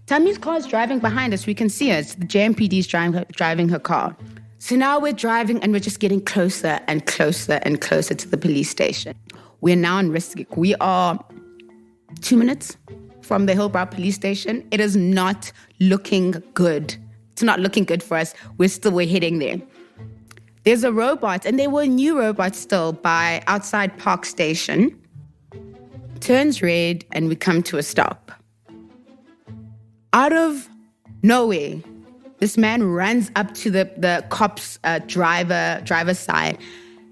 Tammy's car is driving behind us. We can see it. The JMPD is driving her car. So now we're driving and we're just getting closer and closer and closer to the police station. We're now in Riskik. We are 2 minutes from the Hillbrow police station. It is not looking good. It's not looking good for us. We're heading there. There's a robot, and there were new robots still by outside Park Station. Turns red, and we come to a stop. Out of nowhere, this man runs up to the cop's driver's side.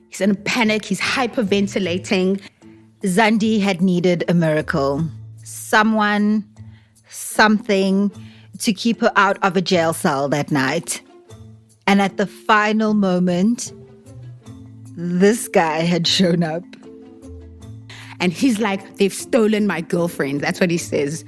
He's in a panic. He's hyperventilating. Zandi had needed a miracle. Someone, something to keep her out of a jail cell that night. And at the final moment, this guy had shown up. And he's like, they've stolen my girlfriend. That's what he says.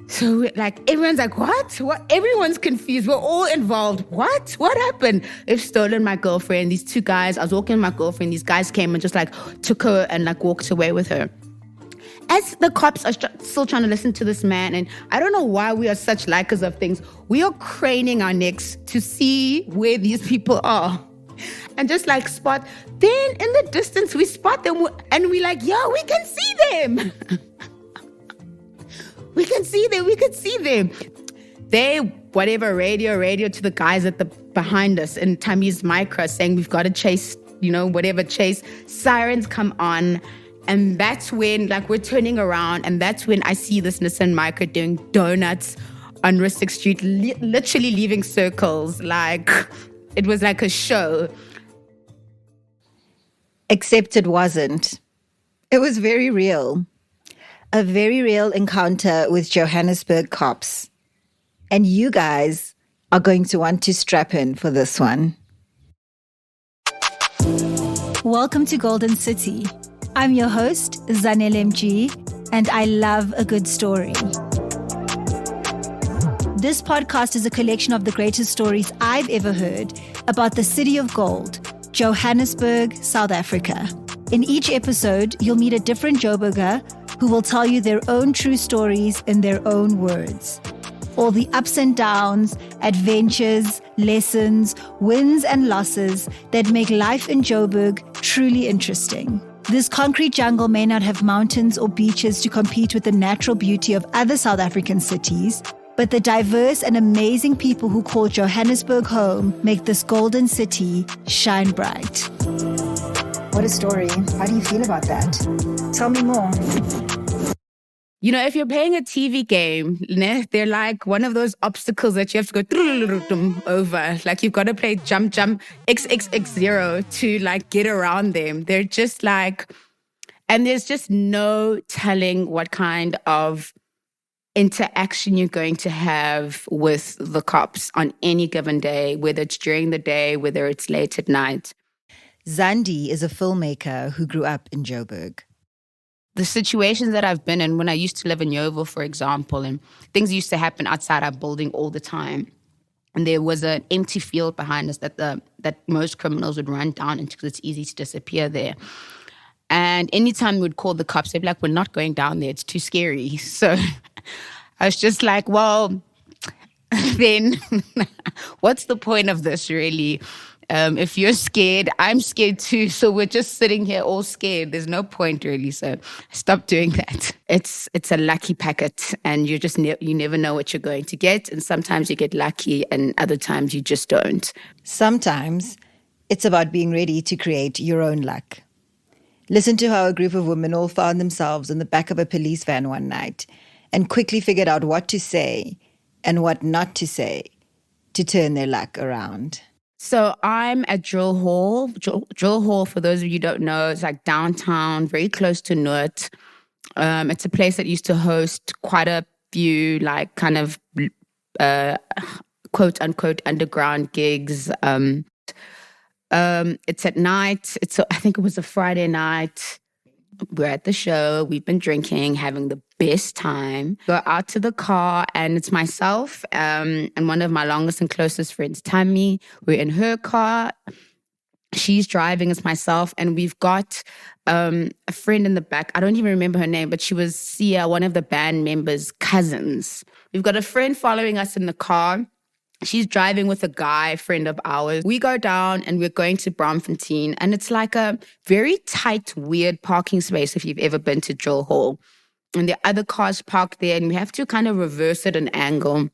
So everyone's like, what? Everyone's confused. We're all involved. What? What happened? They've stolen my girlfriend. These two guys, I was walking with my girlfriend. These guys came and just took her and walked away with her. As the cops are still trying to listen to this man, and I don't know why we are such likers of things, we are craning our necks to see where these people are. And just spot. Then in the distance, we spot them and we're like, yo, we can see them. We can see them. We can see them. They, radio to the guys behind us in Tammy's micro saying, we've got to chase, chase. Sirens come on. And that's when, we're turning around, and that's when I see this Nissan Micro doing donuts on Ristic Street, literally leaving circles. It was like a show. Except it wasn't. It was very real. A very real encounter with Johannesburg cops. And you guys are going to want to strap in for this one. Welcome to Golden City. I'm your host, Zanele MG, and I love a good story. This podcast is a collection of the greatest stories I've ever heard about the city of gold, Johannesburg, South Africa. In each episode, you'll meet a different Joburger who will tell you their own true stories in their own words. All the ups and downs, adventures, lessons, wins and losses that make life in Joburg truly interesting. This concrete jungle may not have mountains or beaches to compete with the natural beauty of other South African cities, but the diverse and amazing people who call Johannesburg home make this golden city shine bright. What a story. How do you feel about that? Tell me more. If you're playing a TV game, they're like one of those obstacles that you have to go over. You've got to play jump, XXX0 to get around them. They're just and there's just no telling what kind of interaction you're going to have with the cops on any given day, whether it's during the day, whether it's late at night. Zandi is a filmmaker who grew up in Joburg. The situations that I've been in when I used to live in Yeoville, for example, and things used to happen outside our building all the time. And there was an empty field behind us that most criminals would run down into because it's easy to disappear there. And anytime we would call the cops, they'd be like, we're not going down there. It's too scary. So I was just like, well, then what's the point of this really? If you're scared, I'm scared too. So we're just sitting here all scared. There's no point really. So stop doing that. It's a lucky packet, and you just you never know what you're going to get. And sometimes you get lucky, and other times you just don't. Sometimes it's about being ready to create your own luck. Listen to how a group of women all found themselves in the back of a police van one night and quickly figured out what to say and what not to say to turn their luck around. So I'm at Drill Hall. Drill Hall, for those of you who don't know, it's downtown, very close to Noord. It's a place that used to host quite a few quote unquote underground gigs. It's at night. I think it was a Friday night. We're at the show. We've been drinking, having the best time. Go out to the car, and it's myself and one of my longest and closest friends, Tammy. We're in her car. She's driving as myself, and we've got a friend in the back. I don't even remember her name, but she was Sia, one of the band members' cousins. We've got a friend following us in the car. She's driving with a guy friend of ours. We go down and we're going to Braamfontein, and it's like a very tight, weird parking space if you've ever been to Drill Hall. And the other cars parked there, and we have to kind of reverse at an angle.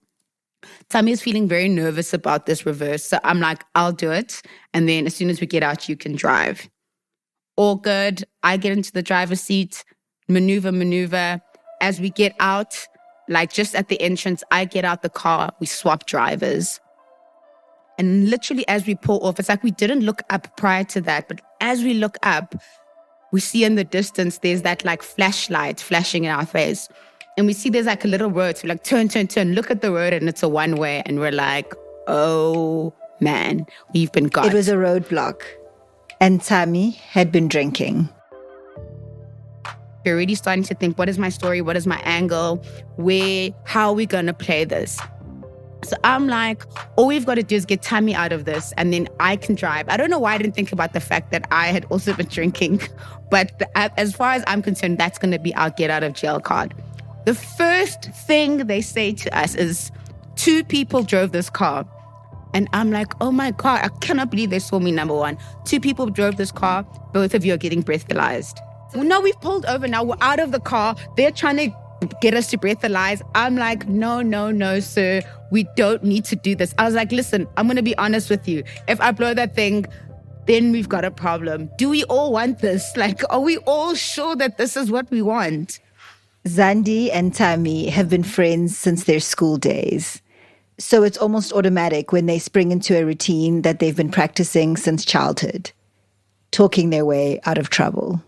Tammy is feeling very nervous about this reverse. So I'm like, I'll do it. And then as soon as we get out, you can drive. All good. I get into the driver's seat, maneuver. As we get out, like just at the entrance, I get out the car, we swap drivers. And literally as we pull off, it's like we didn't look up prior to that, but as we look up, we see in the distance, there's that like flashlight flashing in our face. And we see there's like a little road. So we're like, turn, look at the road, and it's a one-way. And we're like, oh man, we've been got. It was a roadblock, and Tammy had been drinking. We're already starting to think, what is my story? What is my angle? How are we going to play this? So I'm like, all we've got to do is get Tammy out of this, and then I can drive. I don't know why I didn't think about the fact that I had also been drinking. But as far as I'm concerned, that's going to be our get out of jail card. The first thing they say to us is 2 people drove this car. And I'm like, oh my God, I cannot believe they saw me, number one. 2 people drove this car. Both of you are getting breathalyzed. Well, no, we've pulled over now. We're out of the car. They're trying to get us to breathalyze. I'm like, no, sir. We don't need to do this. I was like, listen, I'm going to be honest with you. If I blow that thing, then we've got a problem. Do we all want this? Like, are we all sure that this is what we want? Zandi and Tammy have been friends since their school days. So it's almost automatic when they spring into a routine that they've been practicing since childhood, talking their way out of trouble.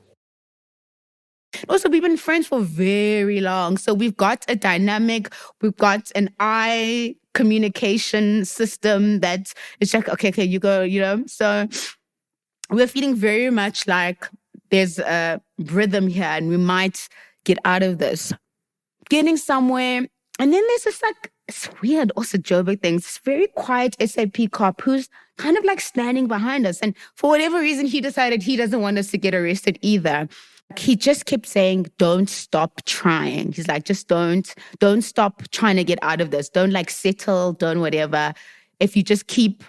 Also, we've been friends for very long. So we've got a dynamic, we've got an eye communication system that it's like, okay, you go, you know. So we're feeling very much like there's a rhythm here and we might get out of this. Getting somewhere. And then there's this like, it's weird also Joburg things. This very quiet SAP cop who's kind of like standing behind us. And for whatever reason, he decided he doesn't want us to get arrested either. He just kept saying, don't stop trying. He's like, just don't stop trying to get out of this. Don't like settle, don't whatever. If you just keep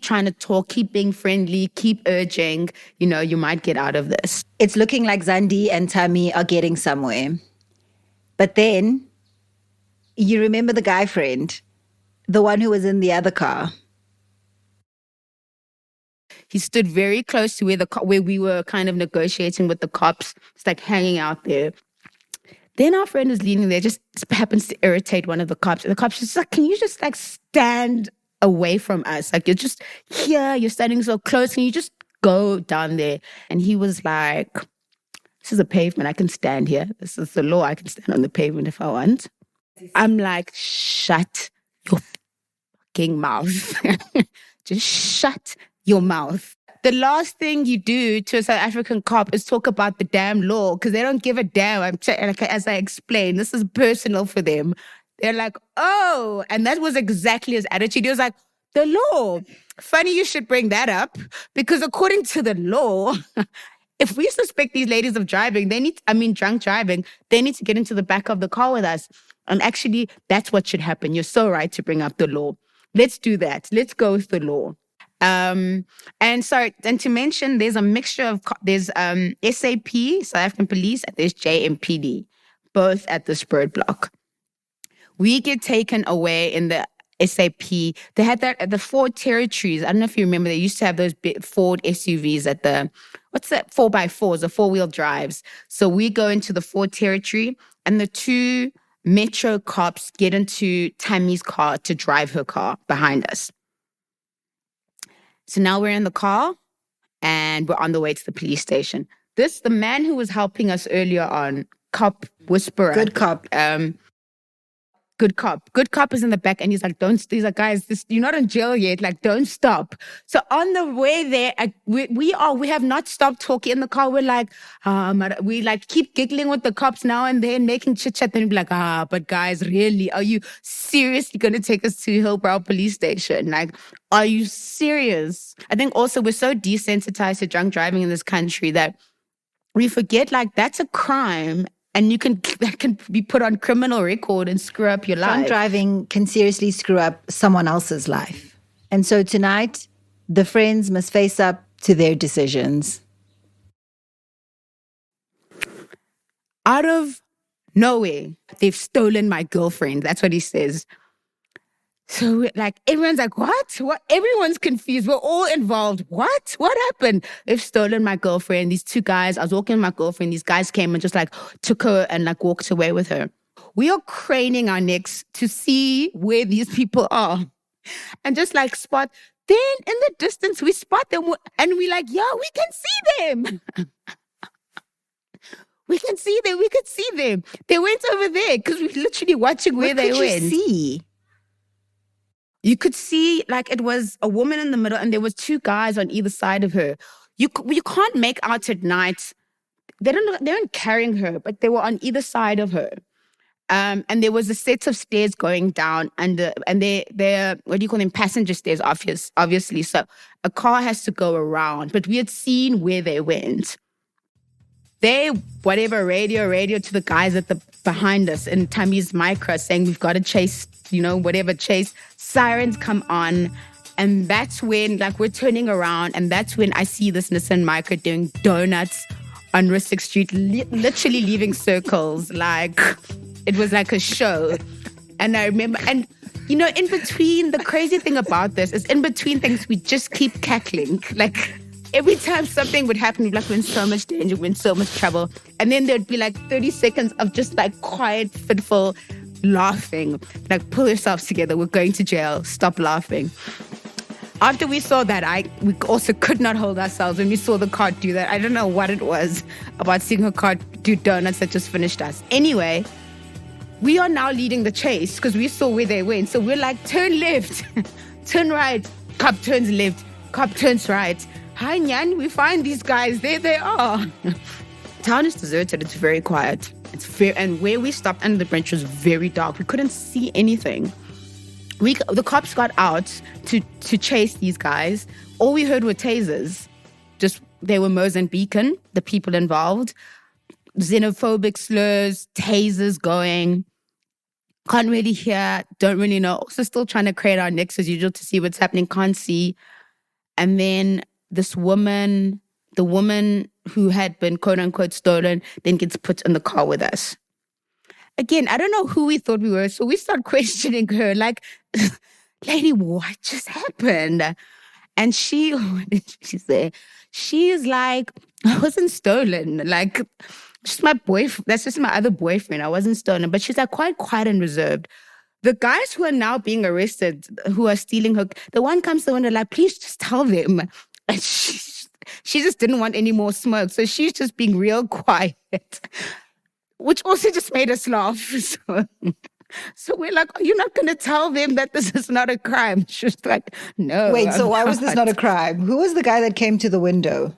trying to talk, keep being friendly, keep urging, you know, you might get out of this. It's looking like Zandi and Tammy are getting somewhere. But then you remember the guy friend, the one who was in the other car. He stood very close to where we were kind of negotiating with the cops. It's like hanging out there. Then our friend was leaning there, just happens to irritate one of the cops. And the cops just like, can you just like stand away from us? Like you're just here, you're standing so close. Can you just go down there? And he was like, this is a pavement. I can stand here. This is the law. I can stand on the pavement if I want. I'm like, shut your fucking mouth. Just shut your mouth. The last thing you do to a South African cop is talk about the damn law because they don't give a damn. As I explained, this is personal for them. They're like, oh, and that was exactly his attitude. He was like, the law. Funny you should bring that up because according to the law, if we suspect these ladies of driving, drunk driving, they need to get into the back of the car with us. And actually, that's what should happen. You're so right to bring up the law. Let's do that. Let's go with the law. And to mention, there's a mixture of, there's SAP, South African Police, and there's JMPD, both at the Spurred block. We get taken away in the SAP. They had that at the Ford Territories. I don't know if you remember, they used to have those big Ford SUVs at the, what's that, 4x4s, the 4-wheel drives. So we go into the Ford Territory and the 2 Metro cops get into Tammy's car to drive her car behind us. So now we're in the car and we're on the way to the police station. The man who was helping us earlier on, cop whisperer. Good cop. good cop. Good cop is in the back and he's like, he's like, guys, you're not in jail yet. Like, don't stop. So on the way there, we have not stopped talking in the car. We're like, we like keep giggling with the cops now and then, making chit chat. Then we're like, but guys, really, are you seriously going to take us to Hillbrow police station? Like, are you serious? I think also we're so desensitized to drunk driving in this country that we forget, like, that's a crime. And that can be put on criminal record and screw up your life. Drunk driving can seriously screw up someone else's life. And so tonight, the friends must face up to their decisions. Out of nowhere, they've stolen my girlfriend. That's what he says. So like everyone's like, what? Everyone's confused. We're all involved. What happened? They've stolen my girlfriend. These two guys, I was walking with my girlfriend. These guys came and just like took her and like walked away with her. We are craning our necks to see where these people are and just like spot. Then in the distance, we spot them and we're like, yeah, we can see them. We can see them. We could see them. They went over there because we're literally watching where they went. What could you see? You could see, like, it was a woman in the middle and there was two guys on either side of her. You can't make out at night. They weren't carrying her, but they were on either side of her. And there was a set of stairs going down and they're what do you call them? Passenger stairs, obviously. So a car has to go around. But we had seen where they went. They, whatever, radio to the guys behind us in Tammy's micro saying we've got to chase, chase. Sirens come on. And that's when, like, we're turning around. And that's when I see this Nissan Micro doing donuts on Rustic Street, literally leaving circles. Like, it was like a show. And I remember, and, in between, the crazy thing about this is in between things, we just keep cackling. Like, every time something would happen, we'd be like, we're in so much danger, we're in so much trouble. And then there'd be like 30 seconds of just like quiet, fitful laughing. Like, pull yourselves together, we're going to jail, stop laughing. After we saw that, we also could not hold ourselves when we saw the car do that. I don't know what it was about seeing her car do donuts that just finished us. Anyway, we are now leading the chase because we saw where they went. So we're like, turn left, turn right. Cop turns left, cop turns right. Hi, Nyan, we find these guys. There they are. Town is deserted. It's very quiet. And where we stopped under the bridge was very dark. We couldn't see anything. The cops got out to chase these guys. All we heard were tasers. They were Mozambican, the people involved. Xenophobic slurs, tasers going. Can't really hear, don't really know. Also still trying to create our necks as usual to see what's happening. Can't see. And then this woman, the woman who had been quote unquote stolen, then gets put in the car with us. Again, I don't know who we thought we were. So we start questioning her like, lady, what just happened? And what did she say? She's like, I wasn't stolen. Like, just my boyfriend. That's just my other boyfriend. I wasn't stolen. But she's like quite quiet and reserved. The guys who are now being arrested, who are stealing her, the one comes to the window like, please just tell them. And she just didn't want any more smoke. So she's just being real quiet, which also just made us laugh. So we're like, are you not going to tell them that this is not a crime? She's like, no. Wait, so why was this not a crime? Who was the guy that came to the window?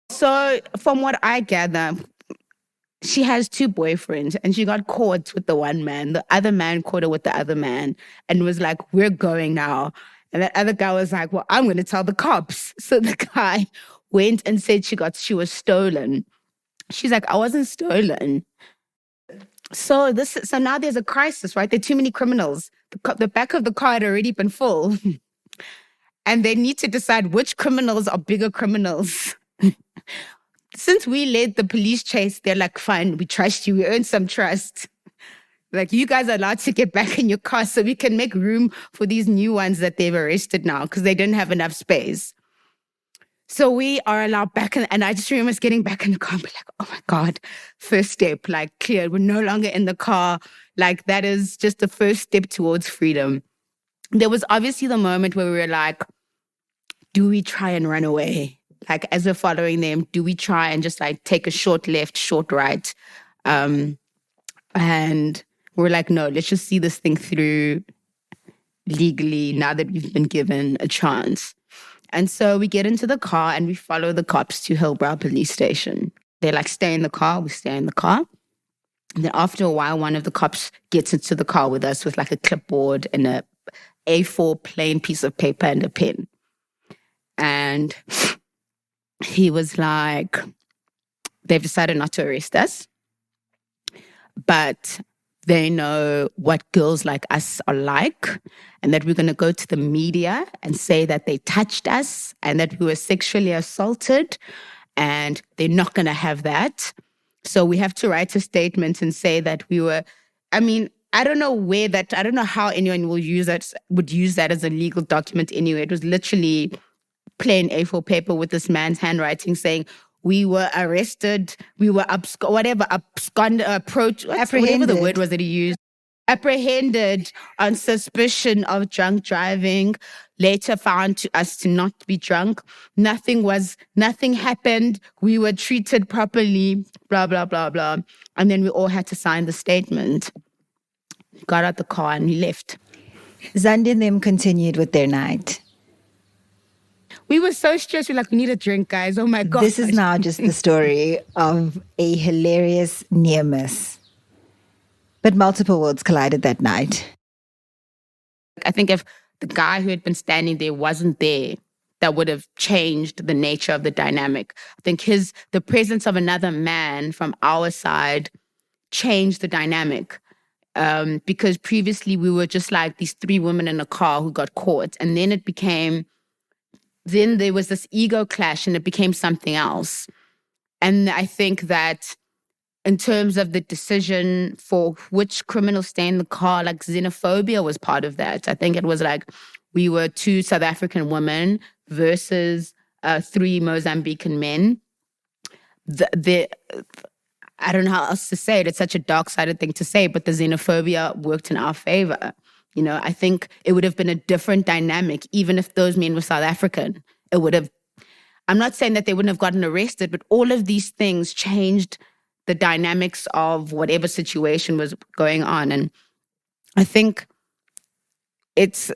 So from what I gather, she has two boyfriends and she got caught with the one man. The other man caught her with the other man and was like, we're going now. And that other guy was like, well, I'm going to tell the cops. So the guy went and said she was stolen. She's like, I wasn't stolen. So now there's a crisis, right? There are too many criminals. The back of the car had already been full. And they need to decide which criminals are bigger criminals. Since we led the police chase, they're like, fine, we trust you. We earned some trust. Like, you guys are allowed to get back in your car so we can make room for these new ones that they've arrested now because they didn't have enough space. So we are allowed back in, and I just remember us getting back in the car and be like, oh my God, first step, like cleared. We're no longer in the car. Like, that is just the first step towards freedom. There was obviously the moment where we were like, do we try and run away? Like, as we're following them, do we try and just like take a short left, short right? And we're like, no, let's just see this thing through legally now that we've been given a chance. And so we get into the car and we follow the cops to Hillbrow police station. They're like, stay in the car. We stay in the car. And then after a while, one of the cops gets into the car with us with like a clipboard and a A4 plain piece of paper and a pen. And he was like, they've decided not to arrest us, but they know what girls like us are like, and that we're going to go to the media and say that they touched us and that we were sexually assaulted, and they're not going to have that. So we have to write a statement and say that we were, I don't know how anyone would use that as a legal document anyway. It was literally plain A4 paper with this man's handwriting saying, we were arrested, we were whatever the word was that he used, apprehended on suspicion of drunk driving, later found to us to not be drunk. Nothing happened. We were treated properly, blah, blah, blah, blah. And then we all had to sign the statement. Got out the car and we left. Zandi and them continued with their night. We were so stressed. We're like, we need a drink, guys. Oh my God. This is now just the story of a hilarious near miss. But multiple worlds collided that night. I think if the guy who had been standing there wasn't there, that would have changed the nature of the dynamic. I think the presence of another man from our side changed the dynamic. Because previously we were just like these three women in a car who got caught. And then there was this ego clash and it became something else. And I think that in terms of the decision for which criminals stay in the car, like xenophobia was part of that. I think it was like we were two South African women versus three Mozambican men. I don't know how else to say it. It's such a dark-sided thing to say, but the xenophobia worked in our favor. You know, I think it would have been a different dynamic, even if those men were South African. It would have, I'm not saying that they wouldn't have gotten arrested, but all of these things changed the dynamics of whatever situation was going on. And I think it's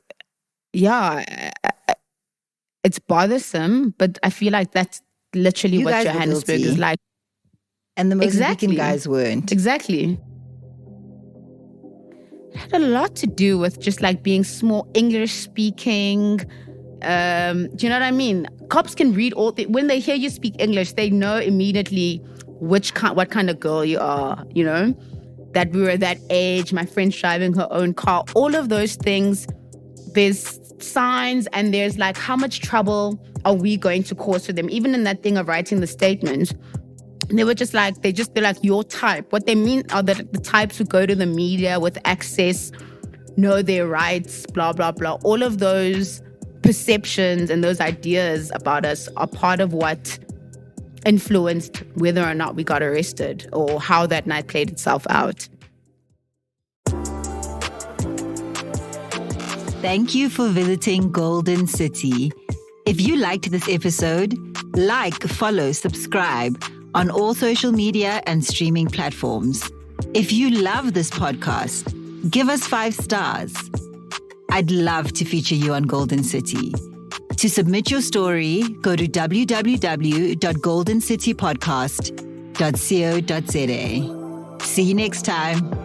bothersome, but I feel like that's literally what Johannesburg is like. And the Mozambican guys weren't. Exactly. It had a lot to do with just like being small English speaking. Do you know what I mean? Cops can read when they hear you speak English, they know immediately what kind of girl you are, you know? That we were that age, my friend's driving her own car, all of those things. There's signs and there's like, how much trouble are we going to cause for them? Even in that thing of writing the statement, they were just like, they're like your type. What they mean are that the types who go to the media with access, know their rights, blah, blah, blah. All of those perceptions and those ideas about us are part of what influenced whether or not we got arrested or how that night played itself out. Thank you for visiting Golden City. If you liked this episode, like, follow, subscribe on all social media and streaming platforms. If you love this podcast, give us 5 stars. I'd love to feature you on Golden City. To submit your story, go to www.goldencitypodcast.co.za. See you next time.